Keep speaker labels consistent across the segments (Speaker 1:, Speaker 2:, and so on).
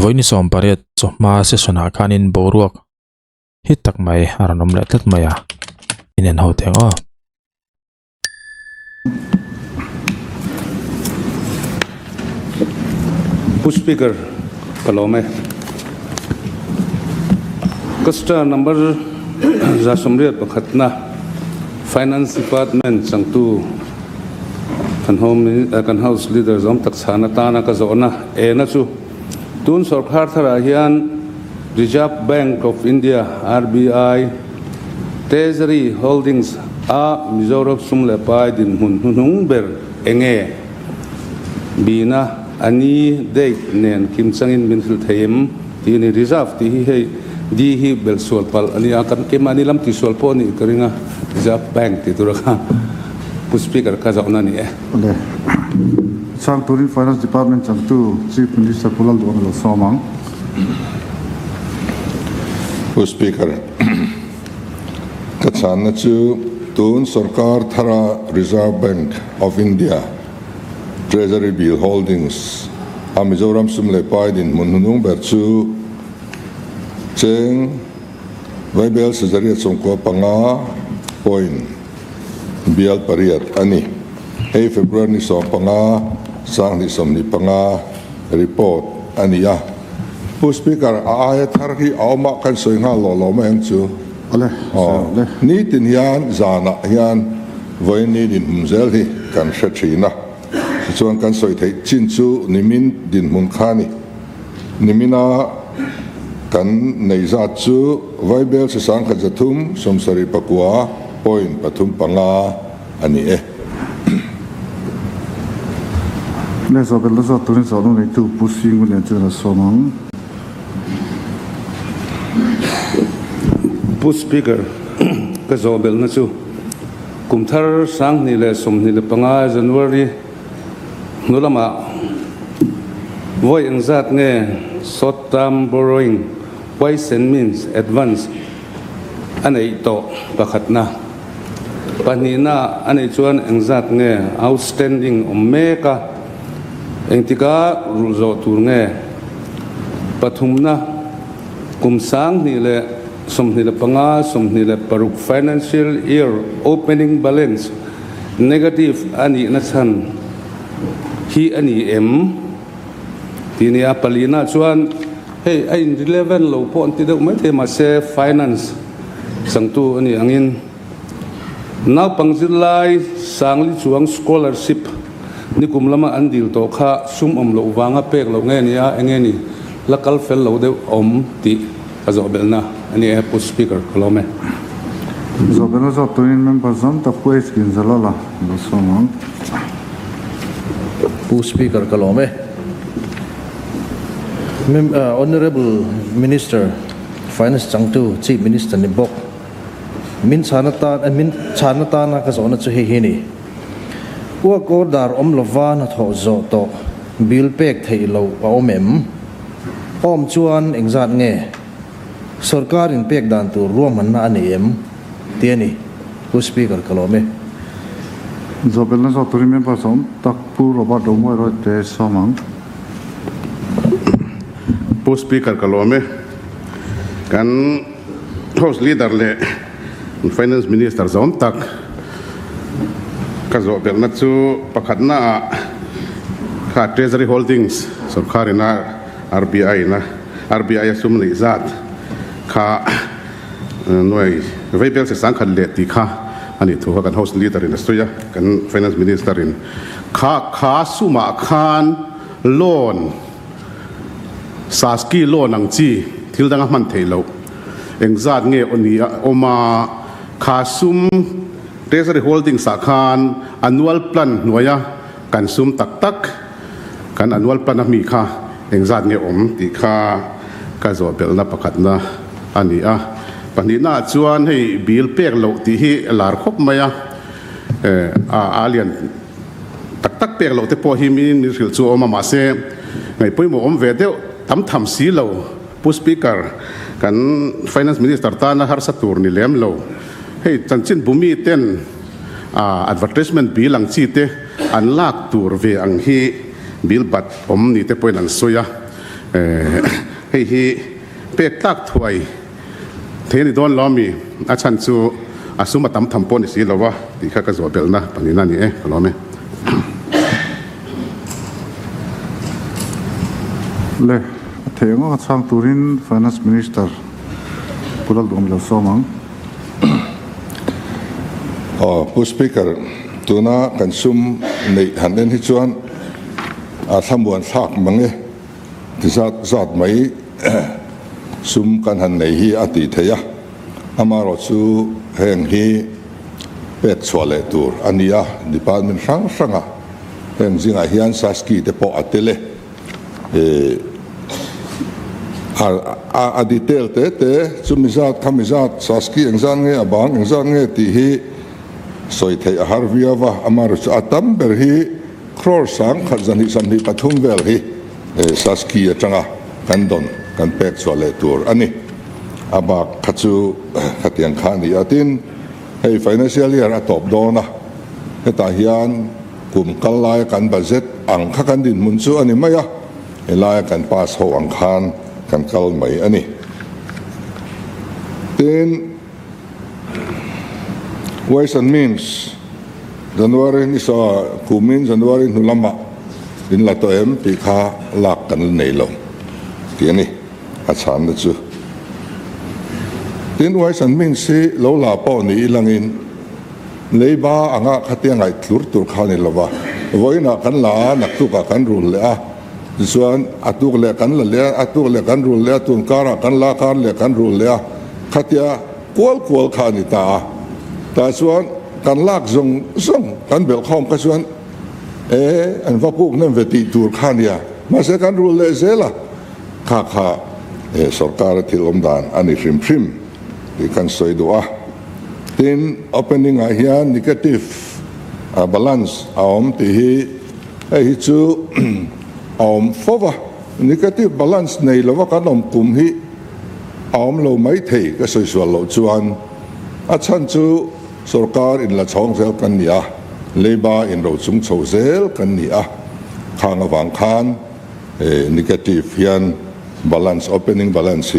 Speaker 1: voini som pariat so ma se sona khanin boruak hit tak mai aranom le tlat maya inen ho theng o
Speaker 2: speaker kalome customer number za somriat pakhatna finance department sangtu kan house leader zom tak chana tana ka zona na chu tun sarkar thara hian Reserve Bank of India RBI Treasury Holdings a Mizoram sumle pai din hunung ber enge bina ani date nen kim changin min thil theim ti ni reserve ti hi di hi bel sol pal ani akan ke mani lam ti sol po ni karinga Reserve Bank ti turaka speaker ka zauna ni
Speaker 3: ole sang turin finance department chang tu chief minister pulal do lo somang
Speaker 4: speaker kachana chu tun sarkar thara Reserve Bank of India Treasury Bill Holdings a Mizoram sumle pai din mununung ber chu cheng vaibel sajari chongko panga point bial pariat ani hey February ni so panga sang ni som ni panga report ani ya speaker a tharhi awma kan soinga lo meng chu
Speaker 3: ole
Speaker 4: ni tin hian zana hian voini din umzel hi kan shachina chuan kan soi thei chin chu nimin din mun khani nimina kan neiza chu vaibel se sang khajathum somsari pakua point pathum panga ani
Speaker 3: le so bel so turin so no nei tu pushing ne chana somang
Speaker 2: speaker ka zobel na chu kumthar sang ni le som ni le panga January nulama voi engzat nge short term borrowing wise and means advance anei to pakhatna panina anei chuan engzat nge outstanding omeka engtiklai ruzo tur nge pathumna kumsang ni le somni le panga somni le paruk financial year opening balance negative ani na chan hi ani tinia palina chuan hey ai level lo pon ti deuh mai the ma se finance sangtu ani angin naw pangzilai sangli chuang scholarship ni kumlama andil to kha sum lo wanga pek lo nge nia engeni lakal fel lo deuh ti azobelna ani speaker kalome
Speaker 3: zobela zo turin member zam ta pues kin zalala lo somang
Speaker 5: speaker kalome honorable minister finance changtu chief minister ni bok min chanata na ka zona chu hi ni wa ko dar omlova na tho zo to bill pek thei lo omem om chuan engzat nge sarkar in pek dan tu ruam na anem tiani speaker kalome
Speaker 3: zobela zo turin member zam tak pu roba do mo ro te somang
Speaker 2: speaker kalome kan house leader le finance minister zon tak ka zo bel na chu pakhatna kha treasury holdings sarkar na RBI sum ni zat kha noi vaibel se sang khan le ti kha ani thu kan house leader in Australia kan finance minister in kha suma khan loan saski loan ang chi thil danga man theilo engzat nge onia oma khasum treasury holding sa khan annual plan noya kan sum tak kan annual plan mi kha engzat nge ti kha ka zo belna pakhatna ani panina chuan hei bil pek lo ti hi lar khop maya alien tak pek lo te po hi min ni ril chu oma ma se ngai poimo om ve deu tham si lo speaker kan finance minister ta na har satur ni lem lo hei chanchin bumi ten advertisement bill ang chi te an lak tur ve ang hi bil bat om ni te point an soya ให้เป็ดตักถวยเทนี่โดนล้อมีอาชันจูอาสุมาตำทำปนสิเราว่าที่ข้าก็จะเบลนะปนี้นั่นนี่ล้อมี
Speaker 3: le thengo chang turin finance minister pulal dom lo somang
Speaker 4: ผู้สปีกเกอร์ตัวน่ากันซุ่มในหันเล่นที่ชวนทำบวนซักมังเอที่สัตว์ไม่ซุ่มกันหันในฮีอติเทียอามารสูแห่งฮีเป็ดสวเลตูร์อันนี้ดิพาร์ตเมนต์สังอ่ะแห่งสิ่งอาเฮียนสัสกีเตปออัตเลดีเทลเตซุ่มมิซาดคำมิซาดสัสกีเองซันเงอบางเองซันเงที่ฮีสอยเทียฮาร์วิอาวะอามารสูอัตัมเบอร์ฮีครอลสังขัดจันฮิสันฮิปทุมเวลฮีสัสกีจังอ่ะกันดอนกันเป็ดสวเลตูร์อันนี้อาบักขัดจูขัดยังขานี่อาทินให้ financial year ตอบโดนะให้ตาเฮียนกลุ่มกันลายกันบัจเจ็ตอังคักันดินมุนซูอันนี้ไม่อะให้ลายกันพาสหัวอังคารกันกัลไม่อันนี้ทีน ways and means January นี่สอคุมิน January นุลามะดินละตัวปีขาหลักกันในลมทีนี้อาจารย์นะจูทีนไว้สันมินสิเราลาป้อนี่ลังอินเลยบ้าอ่างขัดยังไงตุรขานี่ละวะไว้นักกันลานักตุกกันรุนเลยส่วนอัตุกเล็กันเลยอัตุกเล็กันรุนเลยตุนการกันลากันเล็กันรุนเลยขัดยากวลขานี่ตาแต่ส่วนกันลากซงกันเบลคอมก็ส่วนอันว่าพวกนั้นเวทีตุรขานี่มาเสกันรุนเลยเสียละข้าสรการที่ลมดานอันนี้พริมที่กันสวยดูทีน opening อาเฮียน negative balance อมที่ฮิจูอมฟอวะ negative balance ในละว่ากันอมกุมฮิอมเราไม่เทก็สวยๆเราจวนอาชันจูสรการอินละช่องเซลกันเนี่ยเลบาอินเราจุงโชเซลกันเนี่ยข้างวังคานnegative เฮียน balance opening balance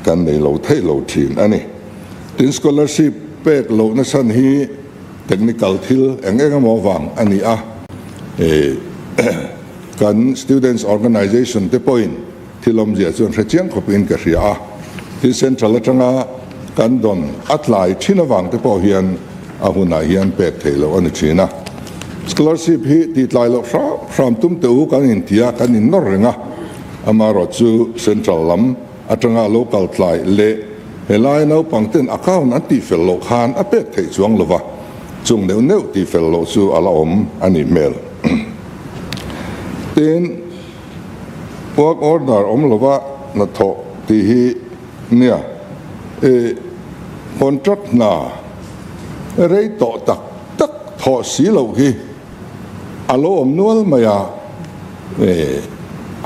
Speaker 4: กันในเราเทเราทีนอันนี้ทีน scholarship เป็กเราในสันฮี technical ทิลเองก็มองวังอันนี้กัน students organization ที่ point ที่ลมเจียส่วนเชียงขบินกับเสียที่ central จังกันดอนอัตไลชินวังที่พอเฮียนหุ่นเฮียนเป็กเทเราอันนี้ชีนะ scholarship ฮีที่ไลเราพร้อมตุ้มเต๋อกันอินเดียกันอินนอร์เรงอามารอจูเซ็นทรัลลัมอัตรงาโลกาลไลเล่เฮลัยนาปังเต็นอากาศนั้นที่เฟลโลคานอเปกเทจวงลวะจงเนื้อที่เฟลโลจูอาลาอมอันนี้เมลเต็น work order อมลวะนัทโตที่เนี่ยcontract น่ะเรื่องต่อตักทอสีเหล่าที่อาลาอมนวลมายา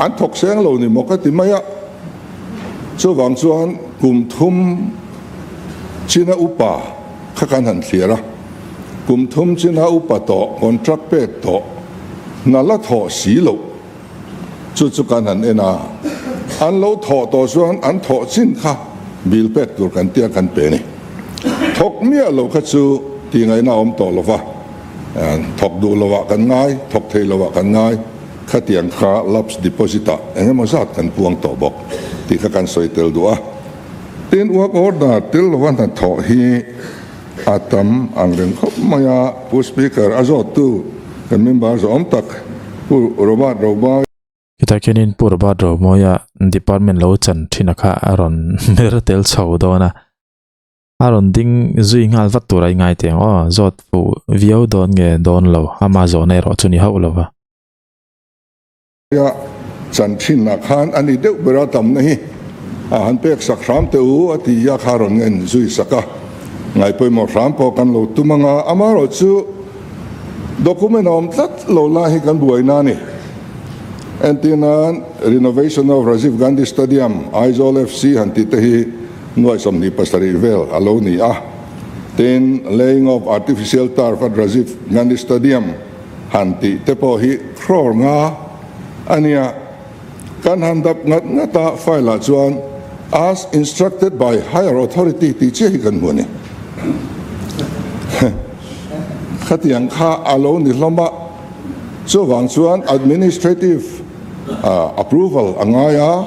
Speaker 4: อันถกเสียงเรานี่มันก็ติไม่อะส่วนส่วนกลุ่มทุมชินาอุปาข้ากันหันเสียละกลุ่มทุมชินาอุปาโตคอนทรัคเป็ดโตนั่นละถอสีเราจุดกันหันนะอันเราถอตัวส่วนอันถอสินค้าบิลเป็ดตัวกันเตี้ยกันเป็นนี่ถกเมียเราคัดสูที่ไงน่าอมโตละวะถกดูละวะกันง่ายถกเทละวะกันง่ายข้าเตียงข้าลับส์ดิโพซิตาเองมันสัตกันพวงต่อบอกที่ข้ากันสวยเตลดัวทีนวักออร์ดาเตลวันนั้นทอฮีอาตัมอังเรงเขามายาผู้สปีกเกอร์อาจอตูกันมิมบาร์อมตักผู้รบา
Speaker 1: kita kinin purba ro moya department lo chan thinaka aron mertel chau dona aron ding zui ngal vat turai ngai te zot fu vio don nge don lo amazon ero chuni hau lo wa
Speaker 4: ya chan thin na khan ani deuh bera tam nahi han pek sak ram te u ati ya kharon ngen zui saka ngai poi mo ram po kan lo tumanga amaro chu document om tlat lo la hi kan buai na ni antinan renovation of Rajiv Gandhi Stadium Aizol FC hanti tehi noi somni pasari vel aloni then laying of artificial turf at Rajiv Gandhi Stadium hanti tepo hi crore nga ania kan handap ngata file chuan as instructed by higher authority ti che kan hone khatiang kha alo ni hloma chuwang chuan administrative approval angaya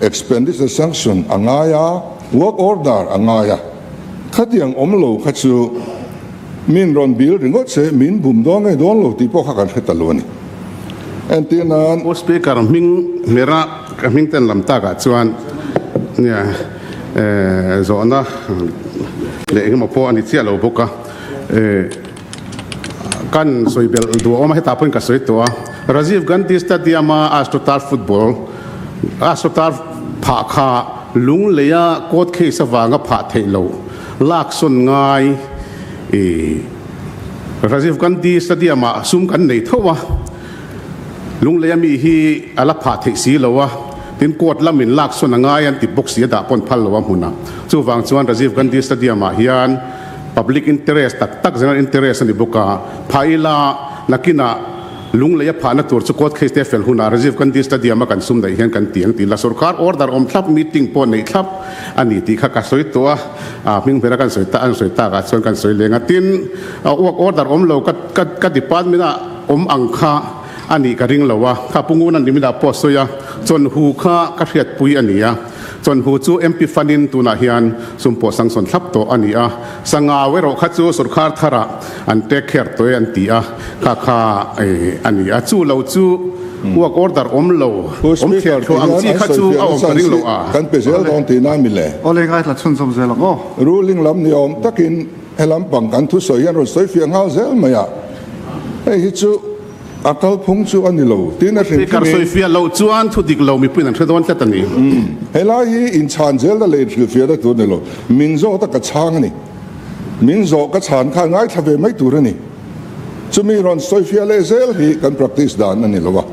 Speaker 4: expenditure sanction angaya work order angaya khatiang omlo khachu min ron bil ringot se min bum dong e don lo ti po kha kan khetaloni entinan
Speaker 2: o speaker ming mera ming ten lam ta ka chuan nia zona le ngam po ani chia lo boka kan soibel du oma heta point ka soito Rajiv Gandhi Stadium astroturf football astroturf pha kha lung leya court case awanga pha theilo lak son ngai Rajiv Gandhi Stadium sum kan nei thowa lung leya mi hi ala pha the si lowa tin court lamin lak son ngai an ti box ya da pon phal lowa huna chuwang chuan Rajiv Gandhi Stadium hian public interest tak general interest ani boka phaila nakina lung leya phana tur chu court case te fel huna Rajiv Gandhi Stadium kan sum dai hian kan tiang ti la sarkar order om thlap meeting po nei thlap ani ti kha ka soi to ming bera kan soi ta an soi ta ka chuan kan soi lenga tin order om lo ka department om angkha ani ka ring lowa kha pungun an dimida po soya chon hu kha ka hriat pui ania chon hu chu MP fanin tuna hian sumpo sangson thlap to ania sanga wero kha chu sarkar thara an take care to an ti kha kha ania chu lo chu work order om lo om kher tho ang chi kha chu om karing lo
Speaker 4: kan pesel don ti na mile
Speaker 3: ole ngai la chun som zel ngo
Speaker 4: ruling lam ni om takin helam pang kan thu soyan ro soi fiang hau zel maya hi chu akal phung chu ani lo tin a ring
Speaker 2: kar soi fia lo chuan thu dik lo mi pin an thedon tlatani
Speaker 4: hela hi in chan zel da le hrilhfiah da tu ne lo min zo ta ka chang ni min zo ka chan kha ngai thave mai tur ani chumi ron soi fia le zel hi kan practice dan ani lo wa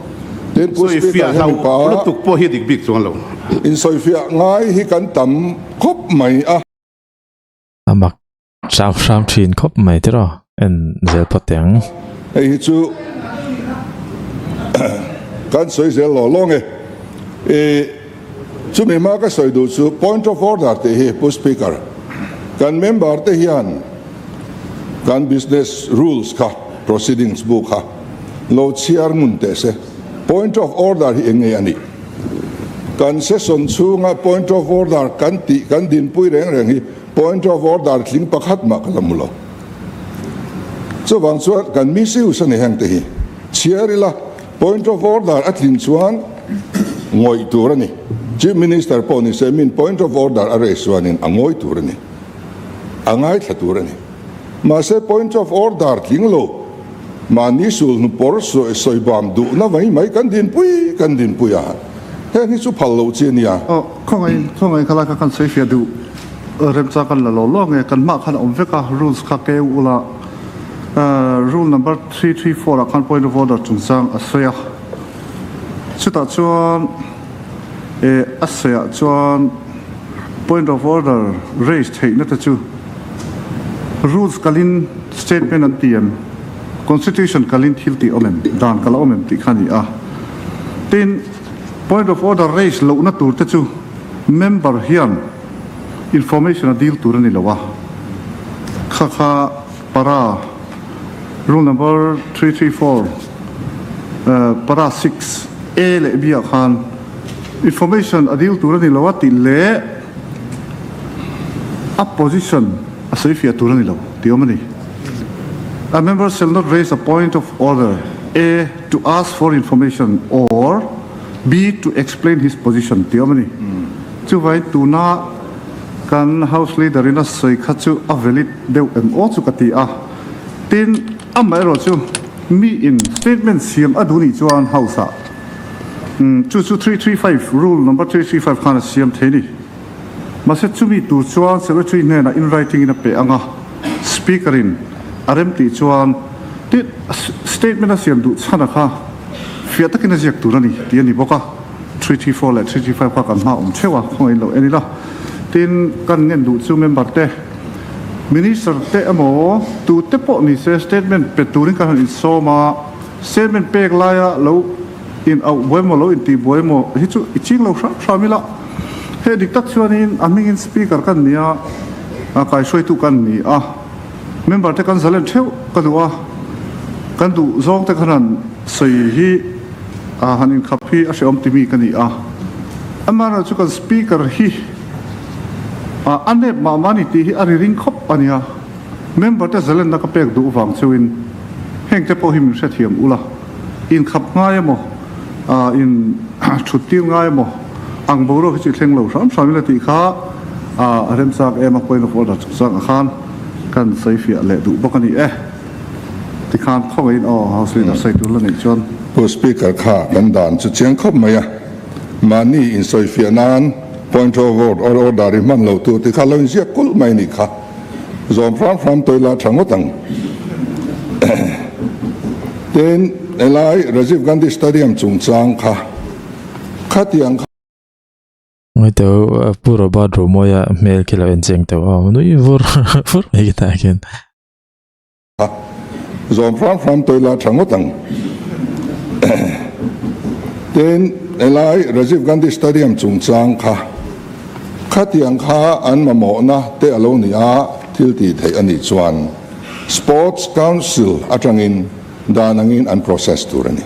Speaker 4: tin pu
Speaker 2: soi fia lo lu tuk po hi dik bik chuan lo
Speaker 4: in soi fia ngai hi kan tam khop mai
Speaker 1: amak sam thin khop mai te ro en zel pateng
Speaker 4: hi chu kan soi zel lo long chu me ma ka soi du chu point of order te hi pu speaker kan member te hian kan business rules ka proceedings book ha lo chiar mun te se point of order hi enge ani kan session chunga point of order kan din pui reng hi point of order thling pakhat ma kalamulo chu wang chuan kan mi siu sa ni hang te hi chiarila point of order atlin chuan ngoi turani chief minister poni se min point of order arrest chuanin angoi turani angai thaturani ma se point of order tlinglo ma ni sul nu por so soibam du na vai mai kan din pui a he ni chu phal lo chi nia
Speaker 3: khongai khala ka kan sei fia du rem cha kan la lo lo nge kan ma khan om veka rules kha ke ula rule number 334 akan point of order chung sang asya chuta chuan asya chuan point of order raised hey na ta chu rules kalin statement an tiam constitution kalin thilti omem dan kala omem ti khani tin point of order raised lo na tur ta chu member hian information a deal tur ani lawa kha para rule number 334 para 6 a le b khan information a deal tur ani lawa ti le opposition asifia tur ani law ti omani a member shall not raise a point of order a to ask for information or b to explain his position ti omani chu vai tu na kan house leader in a soi khachu a valid deu en o chu kati tin amero chu mi in statement siam aduni chuan house 2335 rule number 335 khana siam theni maset chu mi tu chuan secretary ne na in writing in a pe anga speaker in RMT chuan ti statement a siam du chana kha fia takin a jak turani ti ani boka 334 le 335 ka kan ma thewa khoi lo enila tin kan ngen du chu member te minister te amo tu te po ni se statement pe turin kan in so ma statement pe glaya lo in au boimo lo in ti boimo hi chu iching lo shamila he diktat chuanin aming speaker kan nia kai shoi tu kan ni member te kan zalen theu kadua kan du zong te khanan sei hi hanin khapi a shom timi kan ni amara chu kan speaker hi ane mamani ti hi ari ring khop ania member te zalen na ka pek du wang chuin heng te po him se thiam ula in khap ngai mo in thutil ngai mo ang boro chi thleng lo ram samila ti kha rem sak ema point of order sang khan kan saifia le du bokani ti khan khoi o house leader sai tu la ni chon
Speaker 4: po speaker kha kan dan chu chiang khop maya mani in saifia nan point of order ri man lo tu ti kha lo zia kul mai ni kha zom from toila thangotang then elai Rajiv Gandhi Stadium chungchang kha khatiang
Speaker 1: ngai to pura badro moya mail kila encheng to no i vor ei ta again
Speaker 4: zom from toila thangotang then elai Rajiv Gandhi Stadium chungchang kha khatiang kha an MAMAWH na te alo ni thil ti theih ani chuan Sports Council atangin danangin an process turani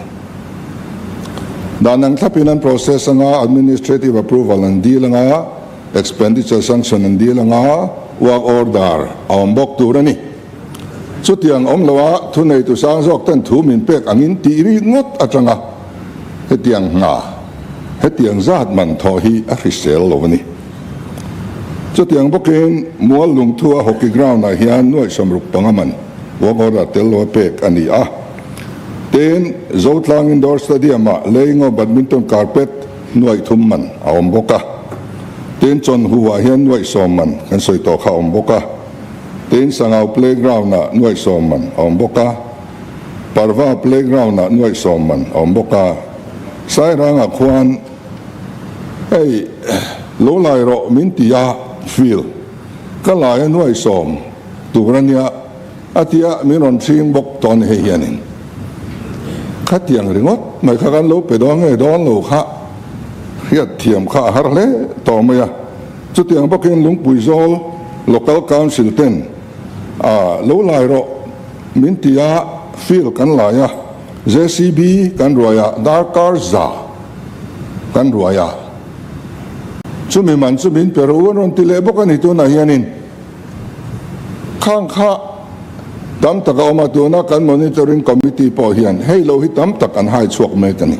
Speaker 4: danang thapin an process anga administrative approval an deal anga expenditure sanction an deal anga work order awmbok turani chutiang omlawa thunei tu sang jok tan thu min pek angin ti ri ngot atanga hetiang nga hetiang zat man tho hi a hrisel lovani chutiang bokin mual lung thua hockey ground na hian noi somruk pangaman work order tello pek ani ten zotlang indoor stadium laying of badminton carpet nuai thumman awmboka ten chon huwa hian nuai somman kan soi to kha awmboka ten sangau playground na nuai somman awmboka parwa playground na nuai somman awmboka sai ranga khwan ei lo lai ro min tia feel kala nuai som turania atia miron thing bok ton he hianin khatiang ringot mai khagan lo pe dong e don lo kha hiat thiam kha har le to maya chutiang bokin lung puizol local council ten lo lai ro min tia feel kan laia JCB kan roya darkar za kan roya chumi man chumin pero ron tile bokani to na hianin khang kha tam tak oma tu na kan monitoring committee po hian hei lo hi tam tak an hai chuak me tani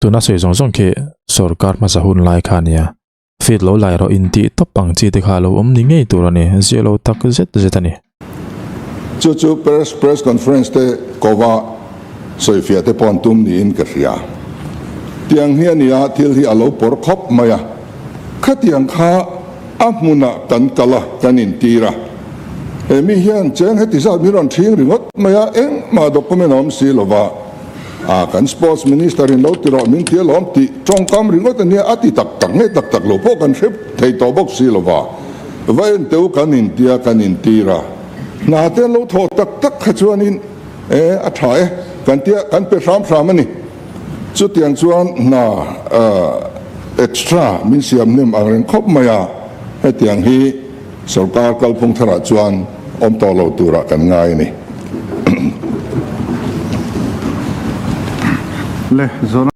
Speaker 1: tuna sei zong ke sarkar ma sahun lai khania fit lo lai ro in ti topang chi te kha lo ni ngei turani zelo tak zetani
Speaker 4: chu press conference te kova soifia te pon tum ni in ka ria tiang hian ya thil hi alo por khop maya khatiang kha amuna kan kala kanin tira mi hian cheng heti sa miron thing ringot maya eng ma document om silova kan sports minister in lo tiro min tiel om ti chong kam ringot ani ati tak nge tak lo po kan ship thei to box silova vain teu kanin tia kanin tira na te lo tho tak khachuanin a thai kan tia kan pe sam ani chu tiang chuan na extra min siam nim ang khop maya hetiang hi sarkar kalphung thara chuan om to lo tura kan ngai ni
Speaker 3: le zona